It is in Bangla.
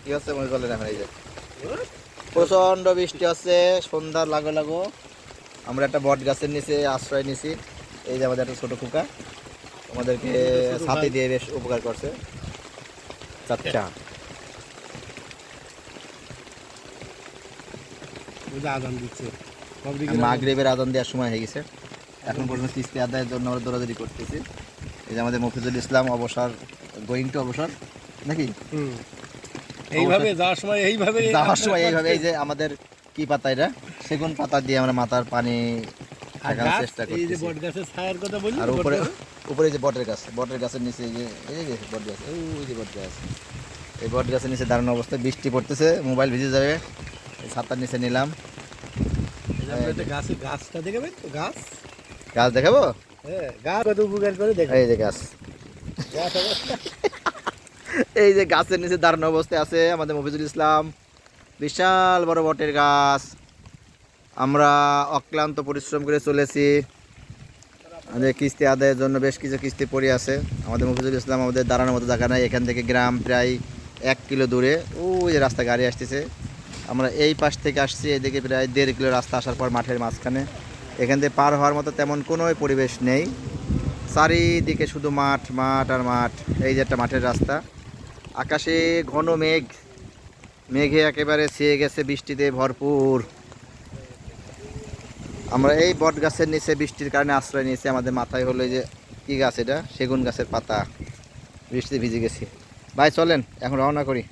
কি হচ্ছে মনে করলেন এখন? এই যে প্রচন্ড বৃষ্টি হচ্ছে, সন্ধ্যার লাগো লাগো আমরা একটা বট গাছের নিচে আশ্রয় নিছি। এই যে আমাদের একটা ছোট খোকা আমাদেরকে ছাতি দিয়ে বেশ উপকার করছে। চাচা আজান দিচ্ছে, মাগরিবের আজান দেওয়ার সময় হয়ে গেছে। এখন পর্যন্ত কিস্তি আদায়ের জন্য আমরা দৌড়াদৌড়ি করতেছি। এই যে আমাদের মফিজুল ইসলাম অবসর, গোয়িং টু অবসর নাকি? এইভাবে যাওয়ার সময় এইভাবে এই যে আমাদের কি পাতা, এটা সেগুন পাতা দিয়ে আমরা মাথার পানি ঠেকানোর চেষ্টা করতেছি। বট গাছের ছায়ার কথা বলি। আর উপরে উপরে যে বটের গাছ, বটের গাছের নিচে এই যে বট গাছ, ওই যে বট গাছ, এই বট গাছের নিচে দাঁড়ানো অবস্থায় বৃষ্টি পড়তেছে, মোবাইল ভিজে যাবে। ছাতার নিচে নিলাম। গাছটা দেখাবেন তো? গাছ দেখাবো? হ্যাঁ, গাছ কত উপকার করে দেখো। এই যে গাছ, এই যে গাছের নিচে দাঁড়ানো অবস্থায় আছে আমাদের মফিজুল ইসলাম। বিশাল বড় বটের গাছ। আমরা অক্লান্ত পরিশ্রম করে চলেছি। আমাদের কিস্তি আদায়ের জন্য বেশ কিছু কিস্তি পড়ে আছে। আমাদের মফিজুল ইসলাম আমাদের দাঁড়ানোর মতো জায়গা নাই। এখান থেকে গ্রাম প্রায় 1 কিলো দূরে। ওই যে রাস্তা গাড়ি আসতেছে। আমরা এই পাশ থেকে আসছি, এদিকে প্রায় 1.5 কিলো রাস্তা আসার পর মাঠের মাঝখানে। এখান থেকে পার হওয়ার মতো তেমন কোনো পরিবেশ নেই, চারিদিকে শুধু মাঠ মাঠ আর মাঠ। এই যে একটা মাঠের রাস্তা, আকাশে ঘন মেঘ, মেঘে একেবারে ছেয়ে গেছে, বৃষ্টিতে ভরপুর। আমরা এই বট গাছের নিচে বৃষ্টির কারণে আশ্রয় নিয়েছি। আমাদের মাথায় হলো যে কি গাছ, এটা সেগুন গাছের পাতা। বৃষ্টিতে ভিজে গেছি। ভাই চলেন এখন রওনা করি।